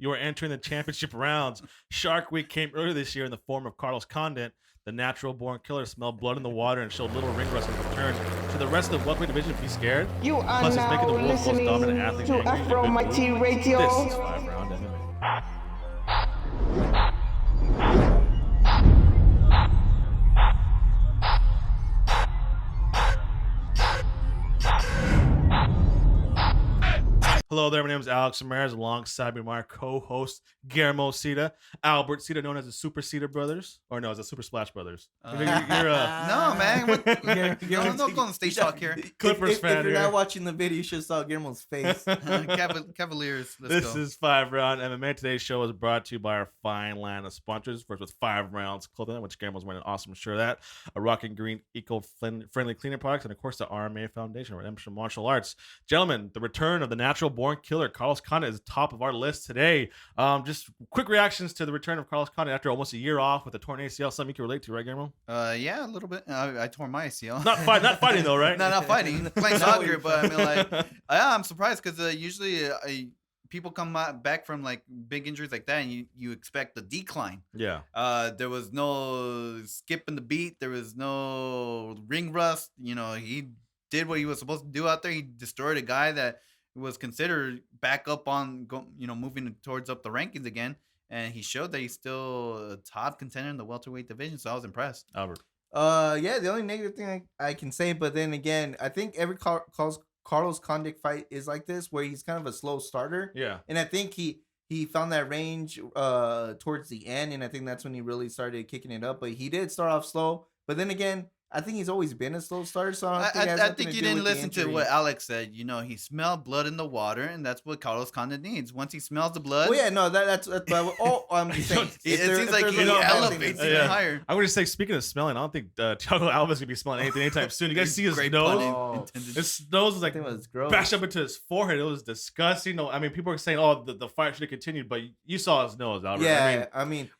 You are entering the championship rounds. Shark Week came earlier this year in the form of Carlos Condit. The natural-born killer smelled blood in the water and showed little ring rust in return. To the rest of the welterweight division, be scared. You are Plus, he's now making the world's most listening dominant athlete to angry in a good mood. FRMMA Radio. This is 5 Round MMA. Hello there, my name is Alex Ramirez, alongside me my co-host Guillermo Cita, Albert Cita, known as the Super Cita Brothers, or no, as the Super Splash Brothers. No, man. No Golden State talk here. Clippers fan If you're here. not watching the video, you should have saw Guillermo's face. Cavaliers. This Let's go. is 5 Round MMA. Today's show is brought to you by our fine line of sponsors. First with 5 Rounds Clothing, which Guillermo's wearing an awesome shirt of that. A rock and green eco-friendly cleaning products, and of course the RMA Foundation, Redemption Martial Arts. Gentlemen, the return of the natural-born killer Carlos Condit is top of our list today. Just quick reactions to the return of Carlos Condit after almost a year off with a torn ACL. Something you can relate to, right, Guillermo? Yeah, a little bit. I tore my ACL. Not fighting though, right? No, not fighting. Playing soccer, but I mean, like, yeah, I'm surprised because usually people come back from like big injuries like that, and you expect a decline. Yeah. There was no skipping the beat. There was no ring rust. You know, he did what he was supposed to do out there. He destroyed a guy that was considered back up on, moving towards up the rankings again. And he showed that he's still a top contender in the welterweight division. So I was impressed. Albert. Yeah, the only negative thing I can say, but then again, I think every Carlos Condit fight is like this, where he's kind of a slow starter. Yeah. And I think he found that range towards the end, and I think that's when he really started kicking it up. But he did start off slow. But then again, I think he's always been a slow starter, so I think you didn't listen to what Alex said. You know, he smelled blood in the water, and that's what Carlos Condit needs. Once he smells the blood. Well, yeah, no, that's I'm just saying. It seems like he elevates even higher. I'm going to say, speaking of smelling, I don't think Thiago Alves is going to be smelling anything anytime soon. You guys see his nose? His nose was like bashed up into his forehead. It was disgusting. No, I mean, people are saying, "Oh, the fight should have continued," but you saw his nose, Albert. Yeah,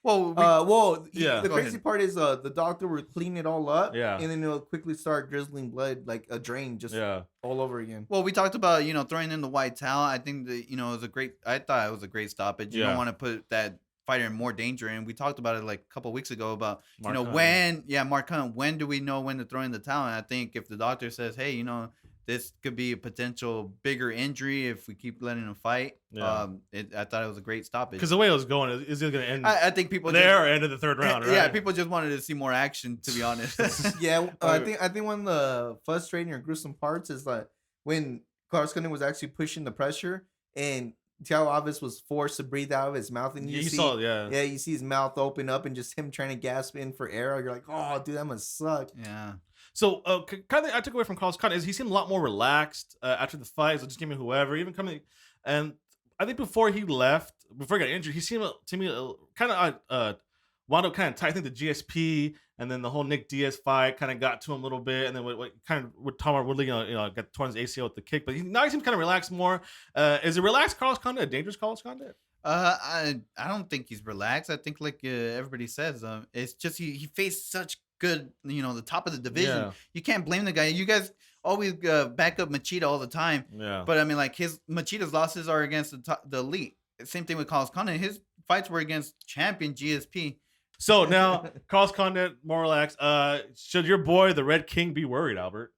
the crazy part is the doctor would clean it all up, and then it'll quickly start drizzling blood like a drain, just all over again. Well, we talked about throwing in the white towel. I think that it was I thought it was a great stoppage. You don't want to put that fighter in more danger, and we talked about it like a couple of weeks ago about Mark Hunt, when do we know when to throw in the towel? And I think if the doctor says, hey, this could be a potential bigger injury if we keep letting him fight. I thought it was a great stoppage. Because the way it was going, is it going to end? I think people there or end of the third round, right? Yeah, people just wanted to see more action, to be honest. I think one of the frustrating or gruesome parts is like when Carlos Condit was actually pushing the pressure and Thiago Alves was forced to breathe out of his mouth, and you see his mouth open up and just him trying to gasp in for air. You're like, oh, dude, that must suck. Yeah. So, kind of, I took away from Carlos Condit is he seemed a lot more relaxed after the fight. So just give me whoever, even coming, and I think before he got injured, he seemed to me kind of wound up kind of tight. I think the GSP and then the whole Nick Diaz fight kind of got to him a little bit, and then what kind of with Tom Woodley, got torn his ACL with the kick. But now he seems kind of relaxed more. Is a relaxed Carlos Condit a dangerous Carlos Condit? I don't think he's relaxed. I think like everybody says, it's just he faced such good, the top of the division. Yeah. You can't blame the guy. You guys always back up Machida all the time. Yeah. But I mean, like Machida's losses are against the elite. Same thing with Carlos Condit. His fights were against champion GSP. So now Carlos Condit more relaxed. Should your boy the Red King be worried, Albert?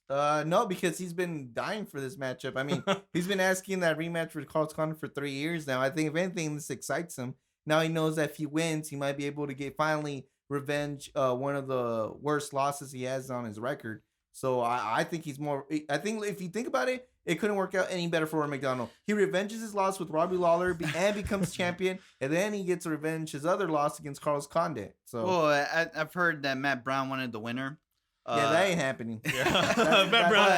No, because he's been dying for this matchup. I mean, he's been asking that rematch for Carlos Condit for 3 years now. I think if anything, this excites him. Now he knows that if he wins, he might be able to get finally revenge one of the worst losses he has on his record. So I think he's more. I think if you think about it, it couldn't work out any better for McDonald. He revenges his loss with Robbie Lawler and becomes champion, and then he gets to revenge his other loss against Carlos Condit. So, I've heard that Matt Brown wanted the winner. That ain't happening. Yeah.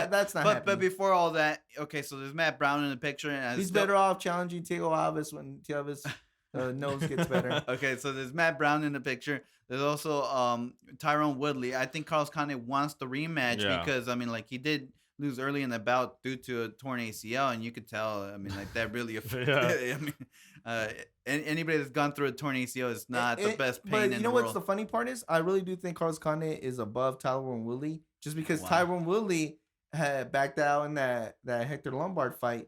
That's not happening. But before all that, okay, so there's Matt Brown in the picture. And he's better off challenging Thiago Alves when Thiago's nose gets better. Okay, so there's Matt Brown in the picture. There's also Tyrone Woodley. I think Carlos Condit wants the rematch because, I mean, like, he did lose early in the bout due to a torn ACL, and you could tell, I mean, like, that really affected I mean, anybody that's gone through a torn ACL is not the best pain in the world. But you know what's the funny part is? I really do think Carlos Condit is above Tyrone Woodley just because Tyrone Woodley had backed out in that Hector Lombard fight,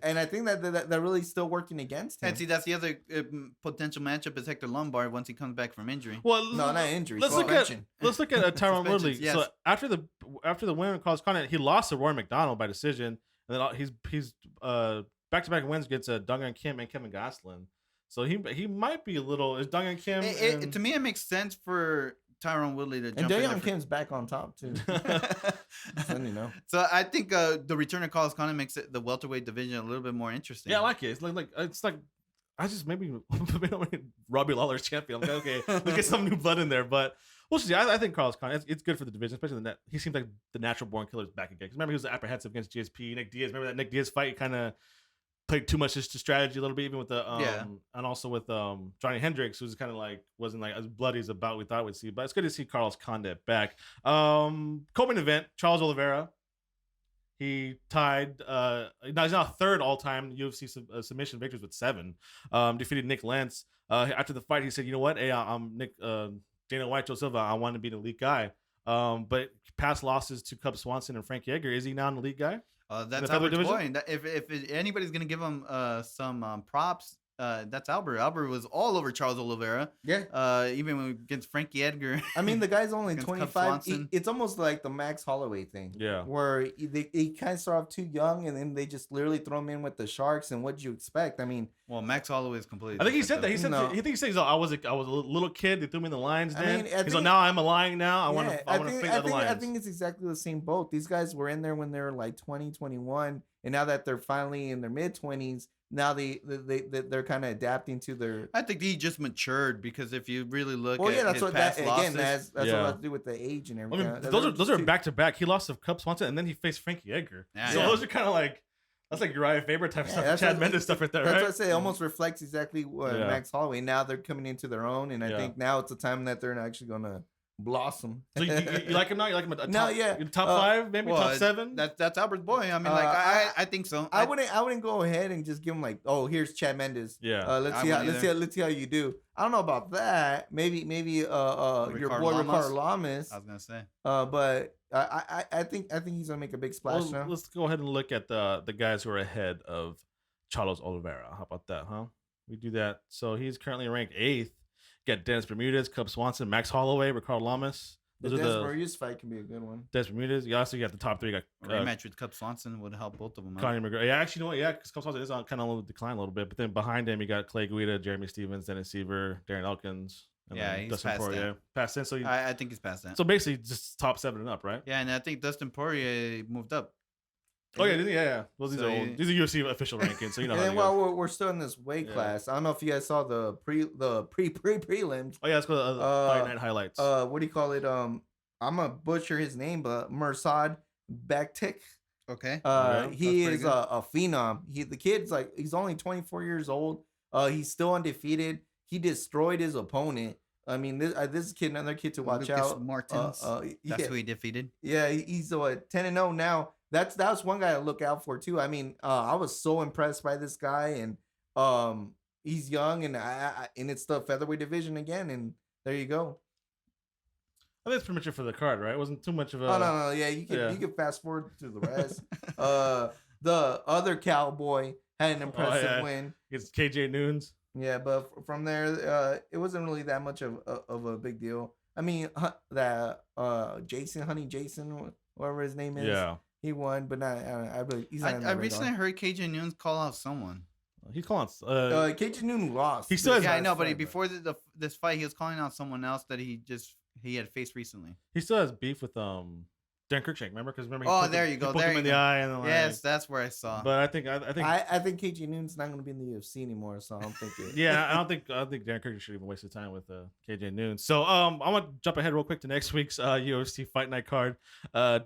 and I think that they're really still working against him. And see, that's the other potential matchup is Hector Lombard once he comes back from injury. Well, No, not injury. Let's look at Tyron Suspensions, Woodley. yes. So after the win with Carlos Condit, he lost to Roy McDonald by decision, and then he's back-to-back wins against Dungan Kim and Kevin Gosselin. So he might be a little. Is Dungan Kim? To me, it makes sense for Tyron Woodley to jump And in Dayon Kim's back on top too. Then you know. So I think the return of Carlos Condit makes the welterweight division a little bit more interesting. Yeah, I like it. It's like I just maybe Robbie Lawler's champion. I'm like, okay, let's get some new blood in there. But we'll see. I think Carlos Condit, it's good for the division, especially the net. He seems like the natural born killer is back again. Because remember, he was apprehensive against GSP, Nick Diaz. Remember that Nick Diaz fight? He kind of played too much to strategy a little bit, even with the and also with Johnny Hendricks, who's kind of like wasn't like as bloody as about we thought we'd see. But it's good to see Carlos Condit back. Co-main event: Charles Oliveira. He tied. He's now third all time UFC submission victories with 7. Defeated Nick Lentz. After the fight, he said, "You know what? Hey, I'm Nick Dana White Joe Silva. I want to be the elite guy." But past losses to Cub Swanson and Frankie Edgar. Is he now an elite guy? That's Albert's point. If anybody's gonna give him some props, that's Albert. Albert was all over Charles Oliveira. Yeah. Even against Frankie Edgar. I mean, the guy's only Against 25. It's almost like the Max Holloway thing. Yeah. Where he kind of start off too young, and then they just literally throw him in with the Sharks. And what'd you expect? I mean, well, Max Holloway is completely. I think he said that. He said No. he thinks he's like, I was a little kid. They threw me in the lions. I Then mean, I he's think- like, now I'm a lion. Now I want yeah, to fight the lions. I think it's exactly the same boat. These guys were in there when they were like 20, 21, and now that they're finally in their mid-20s, now they're kind of adapting to their. I think he just matured because if you really look Well, at yeah, that's his what past that losses, again. That's what Yeah. has to do with the age and I everything. mean, those are back to back. He lost to Cub Swanson and then he faced Frankie Edgar. Yeah, So yeah. those are kind of like that's like Uriah Faber type stuff, that's Chad what- Mendes stuff right there, That's right? what I say. It almost reflects exactly what Yeah. Max Holloway. Now they're coming into their own, and I Yeah. think now it's the time that they're actually gonna blossom. So you like him now? You like him at No, top, yeah. top 5, maybe well, top 7? That's Albert's boy. I mean, I think so. I wouldn't go ahead and just give him like, oh, here's Chad Mendes. Yeah. Let's I see wouldn't let's see how you do. I don't know about that. Maybe your boy Ricardo Lamas. I was gonna say. But I think he's gonna make a big splash now. Let's go ahead and look at the guys who are ahead of Charles Oliveira. How about that, huh? We do that. So he's currently ranked 8th. Got Dennis Bermudez, Cub Swanson, Max Holloway, Ricardo Lamas. The Desmarius fight can be a good one. Dennis Bermudez. You also got the top 3. You A got rematch with Cub Swanson would help both of them. Conor McGregor. Yeah, actually, you know what? Yeah, because Cub Swanson is on kind of decline a little bit. But then behind him, you got Clay Guida, Jeremy Stevens, Dennis Seaver, Darren Elkins. And Yeah, then he's Dustin past Poirier. that. Past that. So, I think he's past that. so basically just top 7 and up, right? Yeah, and I think Dustin Poirier moved up. Oh, yeah. Well, these So are old. These are UFC official rankings, so you know And how then they go. while we're still in this weight Yeah. class, I don't know if you guys saw the prelims. Oh, yeah, let's go to the Fight Night highlights. What do you call it? I'm gonna butcher his name, but Mursad Bektik. Okay. Okay, He that's is pretty a phenom. The kid's like he's only 24 years old. He's still undefeated. He destroyed his opponent. I mean, this kid, another kid to watch Lucas out. Martins. That's yeah, who he defeated. yeah, he's 10-0 now. That's one guy to look out for too. I mean, I was so impressed by this guy, and he's young, and and it's the featherweight division again, and there you go. I think it's pretty much it for the card, right? It wasn't too much of a. Oh no, yeah, you can fast forward to the rest. The other cowboy had an impressive yeah. win. It's KJ Noons. Yeah, but from there, it wasn't really that much of a big deal. I mean, that Honey Jason, whatever his name is, Yeah. he won, but not. I really. He's not in I the recently radar. heard KJ Noons call out someone. He's calling. KJ Noon lost. He still has- Yeah, I know, last but fight, before this fight, he was calling out someone else that he had faced recently. He still has beef with Dan Cruikshank. Remember? Because remember. He Oh, poked there him- you go, He poked there him you in the go. eye and Yes, that's where I saw. But I think I think KJ Noon's not going to be in the UFC anymore, so I don't think it. yeah, I don't think Darren Cruikshank should even waste his time with KJ Noon. So I want to jump ahead real quick to next week's UFC Fight Night card.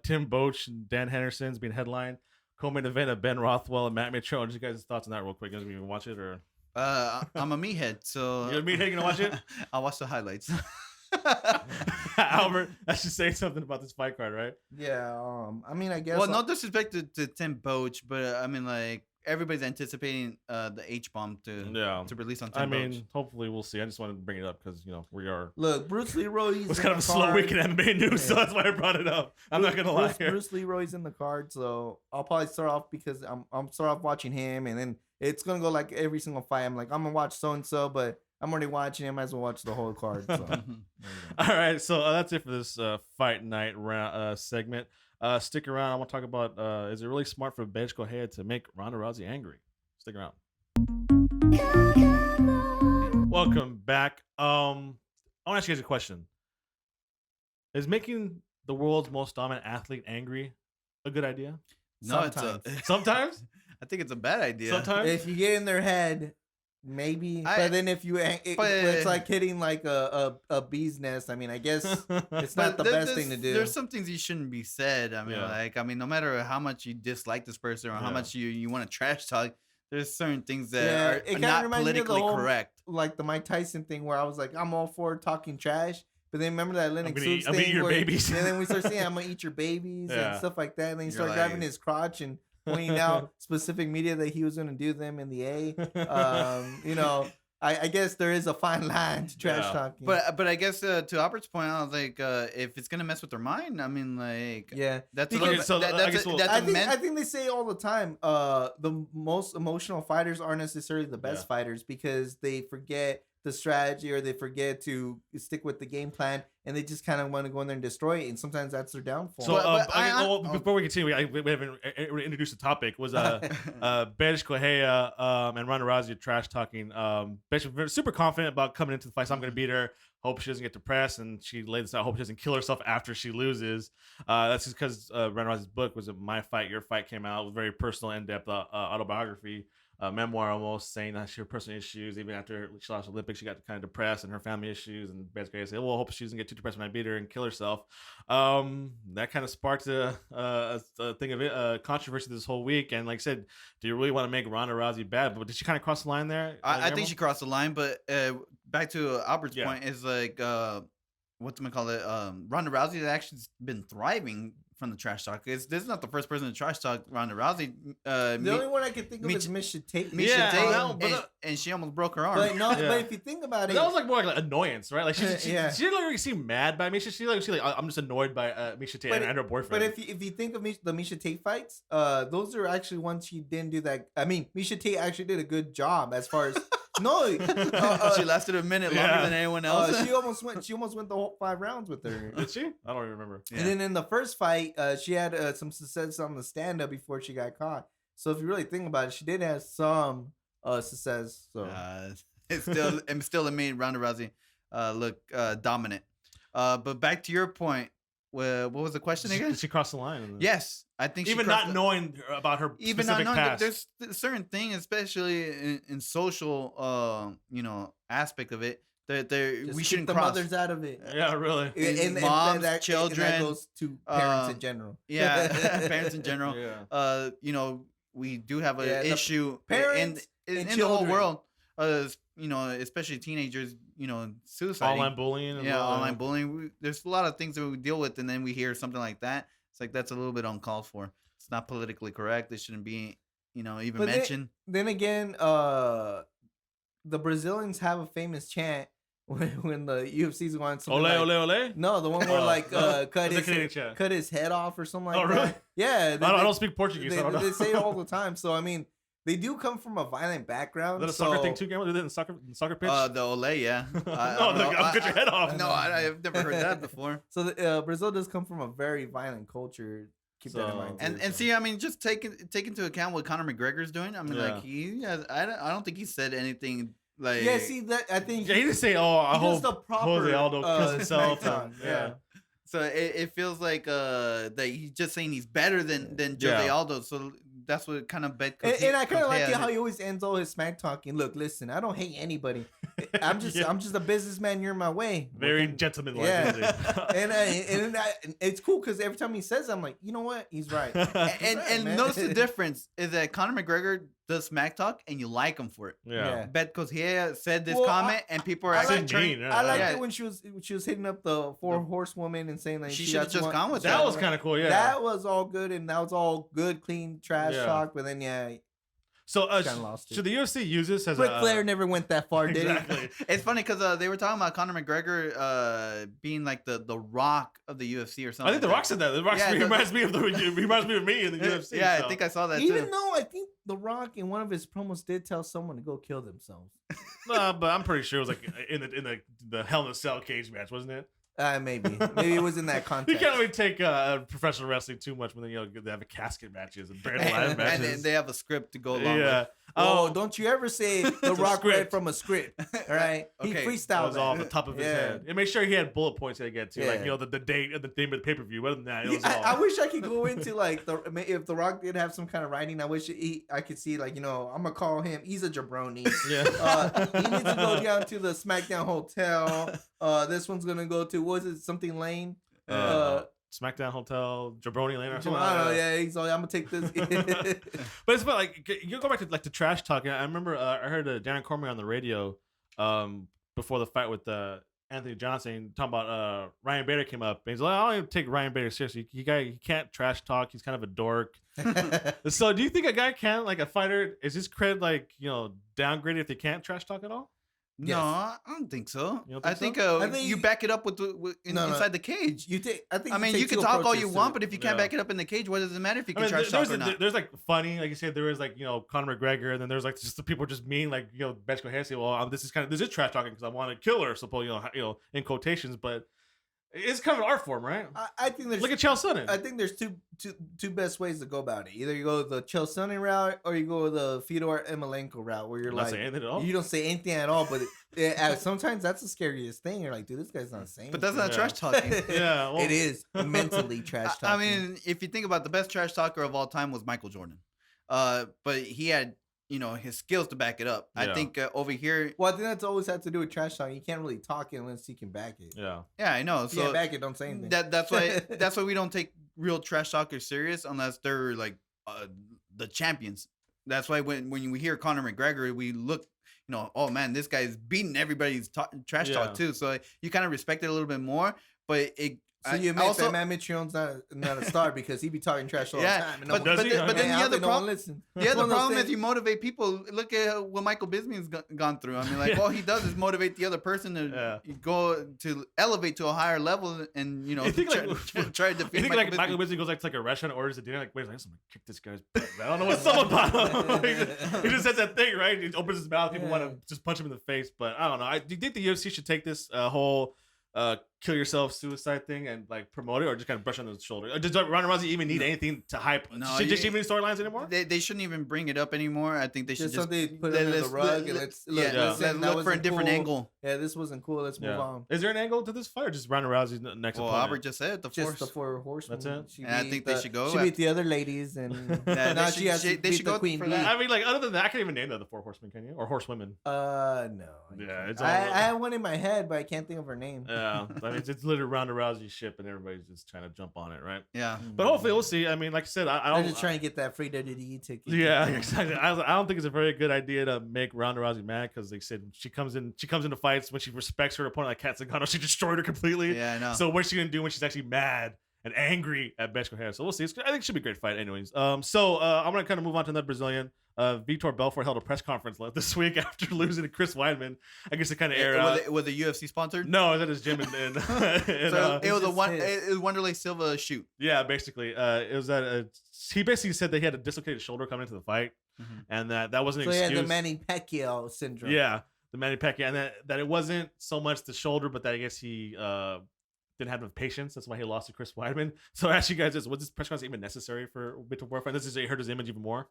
Tim Boach and Dan Henderson's being headlined. Co-main event of Ben Rothwell and Matt Mitchell. What are you guys' thoughts on that real quick? You guys even watch it or? I'm a meathead, so You're a meathead, you gonna watch it? I'll watch the highlights. Albert, that should say something about this fight card, right? Yeah. I mean, I guess. Well, no disrespect to Tim Boach, but I mean, like, everybody's anticipating the H bomb to release on 10 I mean, hopefully we'll see. I just wanted to bring it up because we are. Look, Bruce Leroy's was kind of a slow week in MMA news, so that's why I brought it up. I'm not gonna lie. Bruce Leroy's in the card, so I'll probably start off because I'm start off watching him, and then it's gonna go like every single fight. I'm like, I'm gonna watch so and so, but I'm already watching him. I might as well watch the whole card. So. All right, so that's it for this fight night round segment. Stick around. I want to talk about is it really smart for Bethe Correia to make Ronda Rousey angry? Stick around. Welcome back. I want to ask you guys a question. Is making the world's most dominant athlete angry a good idea? No, sometimes. I think it's a bad idea. Sometimes, if you get in their head, maybe. But then if you, it's like hitting like a bee's nest. I mean, I guess it's not the best thing to do. There's some things you shouldn't be said. I mean, no matter how much you dislike this person or how much you want to trash talk, there's certain things that are not politically correct. Like the Mike Tyson thing, where I was like, I'm all for talking trash. But then remember that Lennox Lewis thing, your babies. And then we start saying, I'm gonna eat your babies and stuff like that. And then you start grabbing his crotch and pointing out specific media that he was gonna do them in the A. I guess there is a fine line to trash talking. But I guess to Albert's point, I was like, if it's gonna mess with their mind, I mean, like, that's I think they say all the time, the most emotional fighters aren't necessarily the best fighters because they forget the strategy or they forget to stick with the game plan and they just kind of want to go in there and destroy it, and sometimes that's their downfall. So before we continue, we haven't introduced the topic. Was Bethe Correia and Ronda Rousey trash talking. Bethe was super confident about coming into the fight. So I'm going to beat her. Hope she doesn't get depressed, and she laid this out. Hope she doesn't kill herself after she loses. That's just because Ronda Rousey's book was My Fight, Your Fight came out. It was a very personal, in-depth autobiography. Memoir almost, saying that she had personal issues. Even after she lost the Olympics, she got kind of depressed and her family issues. And Bethe Correia said, well, I hope she doesn't get too depressed when I beat her and kill herself. That kind of sparked a thing of it, controversy this whole week. And like I said, do you really want to make Ronda Rousey bad? But did she kind of cross the line there? I think she crossed the line. But back to Albert's point is like, Ronda Rousey has actually been thriving from the trash talk. This is not the first person to trash talk Ronda Rousey. The only one I can think of is Miesha Tate. And she almost broke her arm. But if you think about it, that was like more like annoyance, right? Like she didn't really seem mad by Miesha. She like I'm just annoyed by Miesha Tate and her boyfriend. But if you think of the Miesha Tate fights, those are actually ones she didn't do that. I mean, Miesha Tate actually did a good job as far as. No, she lasted a minute longer than anyone else. She almost went the whole 5 rounds with her. Did she? I don't even remember. And then in the first fight, she had some success on the stand up before she got caught. So if you really think about it, she did have some success. So it still made Ronda Rousey look dominant. But back to your point. What was the question again? Did she cross the line? Yes, I think even not knowing about her even specific not knowing past. There's a certain thing, especially in social, aspect of it, that we shouldn't the cross. mothers out of it. Yeah, really. And moms, children, and that goes to parents in general. Yeah, parents in general. Yeah. We do have an issue parents in the whole world. Especially teenagers, suicide. Online bullying. Online bullying. There's a lot of things that we deal with, and then we hear something like that. It's like, that's a little bit uncalled for. It's not politically correct. It shouldn't be, even mentioned. Then again, the Brazilians have a famous chant when the UFC's going something ole, like, ole, ole? No, the one where cut his head off or something like that. Really? Yeah. I don't speak Portuguese. They say it all the time. So, I mean, they do come from a violent background. Is that a soccer thing too, Gamer? Did it in soccer pitch? The ole, yeah. I'll cut your head off. No, I've never heard that before. So Brazil does come from a very violent culture. Keep that in mind. And see, I mean, just take into account what Conor McGregor's doing. I mean, I don't think he said anything like. Yeah, see that I think. Yeah, he didn't say, I hope Jose Aldo kills himself. Yeah. So it feels like that he's just saying he's better than Jose Aldo. So that's what kind of bet. And I kind of like how he always ends all his smack talking. Look, listen, I don't hate anybody. I'm just a businessman. You're in my way. Very gentlemanlike. Yeah. and it's cool because every time he says, I'm like, you know what? He's right. And notice the difference is that Conor McGregor does smack talk and you like him for it. Yeah. Bet because he said this comment and people are actually. I liked it when she was hitting up the 4 horsewoman and saying like she should have just gone with that. That was kind of cool. Yeah. That was all good and that was all good, clean trash talk. But then So Kinda lost it. should the UFC use this as Ric a Flair never went that far, did exactly? It's funny because they were talking about Conor McGregor being like the Rock of the UFC or something. I think The Rock said that. The Rock reminds me of me in the UFC. Yeah, so. I think I saw that he? Even too. though I think The Rock in one of his promos did tell someone to go kill themselves. But I'm pretty sure it was like in the Hell in a Cell cage match, wasn't it? Maybe it was in that You context. can't really take professional wrestling too much when they have a casket matches and buried alive matches. And then they have a script to go along with. Oh, don't you ever say The Rock read from a script, all right? He Okay. That freestyled was off the top of his head. And make sure he had bullet points to get to, like the date and the name of the pay per view. Other than that, it was all. I wish I could go into like if The Rock did have some kind of writing. I wish I could see like I'm gonna call him. He's a jabroni. Yeah. He needs to go down to the SmackDown hotel. This one's gonna go to something Lane. SmackDown Hotel, Jabroni Lane, or something. I don't know. Yeah, he's like, I'm gonna take this. But it's about like you go back to like the trash talking. I remember I heard Darren Cormier on the radio before the fight with Anthony Johnson talking about Ryan Bader came up and he's like, I don't even take Ryan Bader seriously. He can't trash talk. He's kind of a dork. So do you think a guy can, like a fighter, is his cred like downgraded if they can't trash talk at all? No, I don't think so. You don't I think think you back it up with inside the cage. I mean, you can talk all you want, but if you can't back it up in the cage, what does it matter if you can trash talk or not? There's like funny, like you said, there was like Conor McGregor, and then there's like just the people just mean, like Bench Cohen say, well, this is trash talking because I want to kill her, suppose in quotations, but it's kind of an art form, right? I think there's look at Chael Sonnen. I think there's two best ways to go about it. Either you go the Chael Sonnen route or you go the Fedor Emelianenko route, where you're like, you don't say anything at all. But sometimes that's the scariest thing. You're like, dude, this guy's not saying. But that's not trash talking. Yeah, it is mentally trash talking. I mean, if you think about the best trash talker of all time was Michael Jordan, but he had his skills to back it up. Yeah. I think over here. Well, I think that's always had to do with trash talking. You can't really talk it unless you can back it. Yeah. Yeah, I know. If you can't back it, don't say anything. That's why we don't take real trash talkers serious unless they're like the champions. That's why when we hear Conor McGregor, we look, oh man, this guy's beating everybody's trash talk too. So you kind of respect it a little bit more. But so you admit that Matt Mitrione's not a star because he be talking trash all the time. But then the other problem, is you motivate people. Look at what Michael Bisping's gone through. I mean, like all he does is motivate the other person to go to elevate to a higher level, and try to defeat. You think like Michael Bisping goes to like a restaurant, orders a dinner, like wait, I'm gonna kick this guy's butt. I don't know what's up about him. He just says that thing, right? He opens his mouth, people want to just punch him in the face, but I don't know. Do you think the UFC should take this whole kill yourself suicide thing and like promote it, or just kind of brush on his shoulder? Or does Ronda Rousey even need anything to hype? No, does she even need storylines anymore? They shouldn't even bring it up anymore. I think they should just put it under the rug and let's look for a different angle. Yeah, this wasn't cool. Let's move on. Is there an angle to this fight, or just Ronda Rousey's next opponent? Albert just said the four horsemen. That's it. And I think they should go. She beat the other ladies, and now she has to beat the queen. I mean, like other than that, I can't even name the four horsemen, can you? Or horsewomen? No. Yeah, it's I had one in my head, but I can't think of her name. Yeah, I mean, it's literally Ronda Rousey's ship, and everybody's just trying to jump on it, right? Yeah. But hopefully, we'll see. I mean, like I said, I'm just trying to get that free WWE ticket. Yeah, exactly. I don't think it's a very good idea to make Ronda Rousey mad because they said she comes into fights when she respects her opponent like Kat Zingano, she destroyed her completely. Yeah, I know. So what's she gonna do when she's actually mad and angry at Bench Cohen? So we'll see. I think it should be a great fight, anyways. I'm gonna kind of move on to another Brazilian. Vitor Belfort held a press conference this week after losing to Chris Weidman. I guess it kind of aired out. Was the UFC sponsored? No, it was at his gym. So it was Wanderlei Silva shoot. Yeah, basically. It was he basically said that he had a dislocated shoulder coming into the fight, and that wasn't an excuse. So he had the Manny Pacquiao syndrome. Yeah, the Manny Pacquiao, and that it wasn't so much the shoulder, but that I guess he didn't have enough patience. That's why he lost to Chris Weidman. So I ask you guys, was this press conference even necessary for Vitor Belfort? This is hurt his image even more.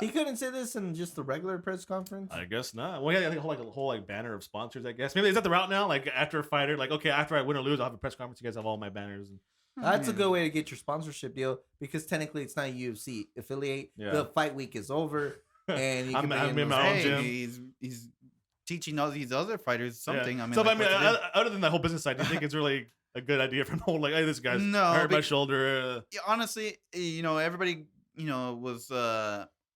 He couldn't say this in just the regular press conference. I guess not. Well, yeah, I think a whole banner of sponsors. I guess maybe is that the route now? Like after a fighter, like okay, after I win or lose, I'll have a press conference. You guys have all my banners. That's a good way to get your sponsorship deal because technically it's not a UFC affiliate. Yeah. The fight week is over, and you can I'm in my own gym. He's teaching all these other fighters something. Yeah. I mean, so other than that whole business side, do you think it's really a good idea from the whole hey, this guy's hurt my shoulder? Honestly, everybody was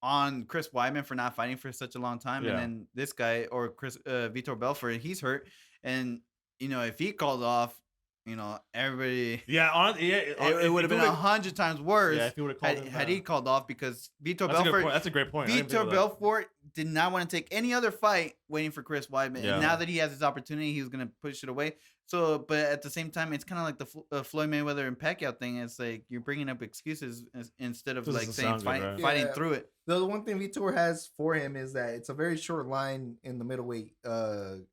on Chris Weidman for not fighting for such a long time, and then this guy or Vitor Belfort, he's hurt, and if he called off, everybody. Yeah, It would have been 100 times worse. Yeah, if he would have called had he called off, because Vitor Belfort. That's a great point. Vitor Belfort did not want to take any other fight, waiting for Chris Weidman. Yeah. And now that he has his opportunity, he's gonna push it away. So, but at the same time, it's kind of like the Floyd Mayweather and Pacquiao thing. It's like you're bringing up excuses instead of like saying fighting through it. The one thing Vitor has for him is that it's a very short line in the middleweight title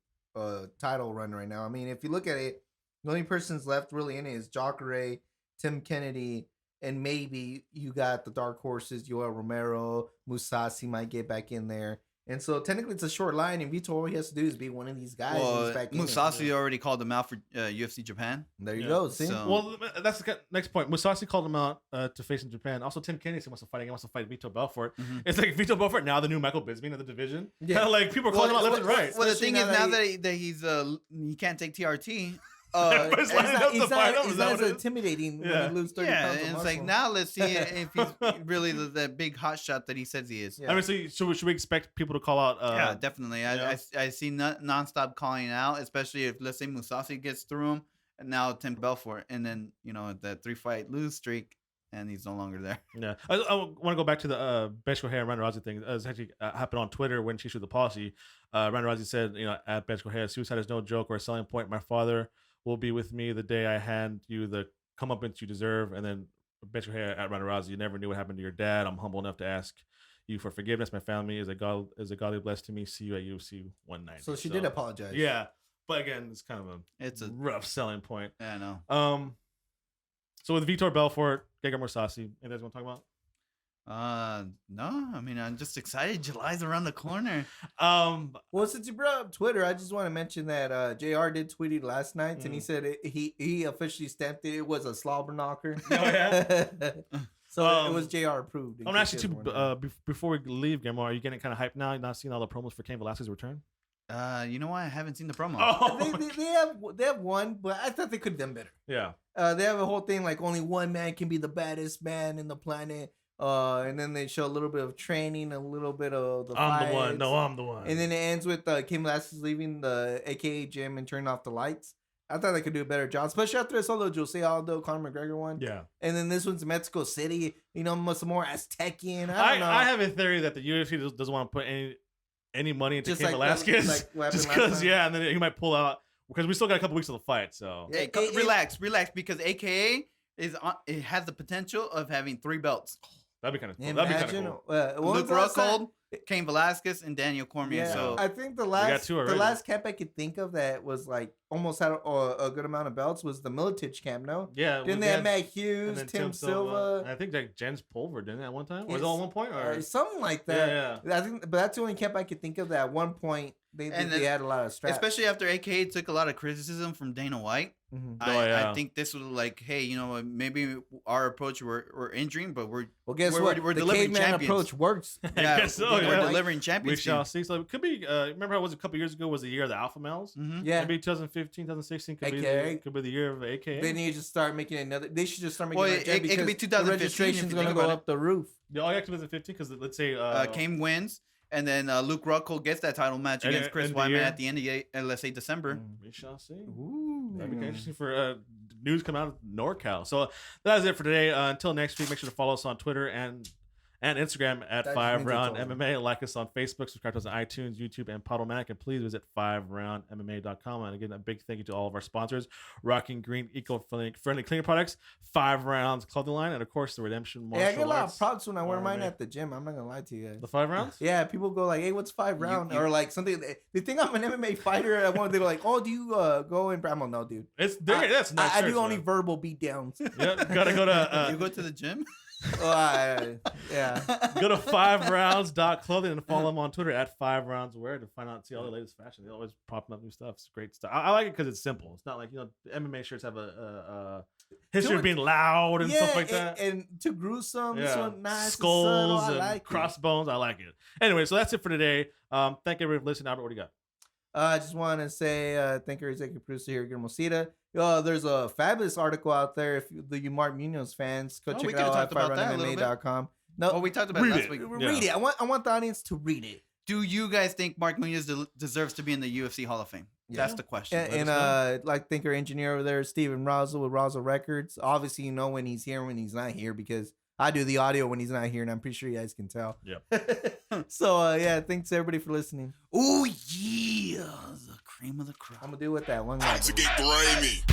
run right now. I mean, if you look at it, the only person's left really in it is Jacare, Tim Kennedy, and maybe you got the dark horses, Yoel Romero, Mousasi might get back in there. And so technically it's a short line, and Vitor, all he has to do is be one of these guys. Well, Mousasi already called him out for UFC Japan. There you go. See? So. Well, that's the next point. Mousasi called him out to face in Japan. Also, Tim Kennedy wants to fight again. Wants to fight Vitor Belfort. Mm-hmm. It's like Vitor Belfort now the new Michael Bisping of the division. Yeah, like people are calling him out left and right. Well, the thing is now that he's he can't take TRT. He's not as intimidating when you lose 30 pounds of it's muscle. like, now let's see if he's really that big hot shot that he says he is. Yeah. I mean, so should we expect people to call out? Yeah, definitely. I see nonstop calling out, especially if, let's say, Mousasi gets through him, and now Tim Belfort, and then, that 3-fight lose streak, and he's no longer there. Yeah. I want to go back to the Bethe Correia and Ronda Rousey thing. It actually happened on Twitter when she issued the policy. Ronda Rousey said, at Bethe Correia, suicide is no joke or a selling point. My father will be with me the day I hand you the comeuppance you deserve. And then Bethe Correia at Ronda Rousey, you never knew what happened to your dad. I'm humble enough to ask you for forgiveness. My family is a godly blessed to me. See you at UFC 190. So she did apologize. Yeah, but again, it's kind of a rough selling point. Yeah, I know. So with Vitor Belfort, Gegard Mousasi, anything else you want to talk about? No. I mean, I'm just excited. July's around the corner. Well, since you brought up Twitter, I just want to mention that JR did tweet it last night, and he said he officially stamped it. It was a slobber knocker. Oh yeah. So it was JR approved. I'm actually before we leave, Guillermo, are you getting kind of hyped now? You're not seeing all the promos for Cain Velasquez's return? You know what? I haven't seen the promo. Oh. They have one, but I thought they could have done better. Yeah. They have a whole thing like only one man can be the baddest man in the planet. And then they show a little bit of training, a little bit of the fights. I'm the one. No, I'm the one. And then it ends with Cain Velasquez leaving the AKA gym and turning off the lights. I thought they could do a better job, especially after I saw the Jose Aldo, Conor McGregor one. Yeah. And then this one's Mexico City, much more Aztecian. I don't know. I have a theory that the UFC doesn't want to put any money into Cain Velasquez. Just because, and then he might pull out because we still got a couple weeks of the fight. So hey, relax, because AKA it has the potential of having 3 belts. That'd be kind of cool. Imagine, Luke Rockhold, Cain Velasquez, and Daniel Cormier. Yeah. So I think the last camp I could think of that was like almost had a good amount of belts was the Militich camp. No, yeah. Didn't they have Matt Hughes, Tim Silva? I think like Jens Pulver didn't at one time. Was it at one point or something like that? Yeah. I think, but that's the only camp I could think of that at one point they had a lot of straps. Especially after AKA took a lot of criticism from Dana White. Mm-hmm. I think this was like, hey, maybe our approach we're injuring, but we're guess what? We're the delivering champions. Approach works. Yeah, I guess so, we're delivering champions. We shall see. So it could be. Remember how it was a couple years ago? Was the year of the Alpha Males? Mm-hmm. Yeah, maybe 2015, 2016 could be the year of AKA. They need to start making another. They should just start making. It could be 2015. The registration's going to go up the roof. Yeah, all you have to 2015 because let's say Cain wins. And then Luke Rockhold gets that title match against Chris Weidman at the end of, let's say, December. We shall see. Ooh. That'd be interesting for news coming out of NorCal. So that is it for today. Until next week, make sure to follow us on Twitter and Instagram at FiveRoundMMA. Like us on Facebook, subscribe to us on iTunes, YouTube, and Podomatic. And please visit FiveRoundMMA.com. And again, a big thank you to all of our sponsors, Rocking Green eco-friendly cleaning products, 5 Rounds clothing line, and of course the Redemption Martial Arts. I get a lot of props when I wear mine at the gym. I'm not gonna lie to you guys. The 5 Rounds? Yeah, people go like, "Hey, what's 5 round?" Or like something. They think I'm an MMA fighter. At one, they're like, "Oh, do you go in?" I'm like, "No, dude. That's nice. I do only verbal beatdowns." Yeah, gotta go to. You go to the gym. Yeah. Go to 5rounds.clothing and follow them on Twitter at 5roundswear to find out, see all the latest fashion. They always popping up new stuff. It's great stuff. I like it because it's simple. It's not like MMA shirts have a history of being loud and stuff like that, and too gruesome. This one nice, skulls and crossbones. I like it. Anyway, so that's it for today. Thank everybody for listening. Albert, what do you got? I just want to say thank our executive producer here, Guillermo Cita. There's a fabulous article out there. If you Mark Munoz fans, go check it out at FiveRoundMMA.com. No, we talked about it last week. Read it. I want the audience to read it. Do you guys think Mark Munoz deserves to be in the UFC Hall of Fame? Yeah. That's the question. And like, think our engineer over there, Steven Rosal with Rosal Records. Obviously, you know when he's here, when he's not here, because I do the audio when he's not here, and I'm pretty sure you guys can tell. Yep. So yeah, thanks everybody for listening. Oh yeah, the cream of the crop. I'm gonna do with that one guy. To get grimy.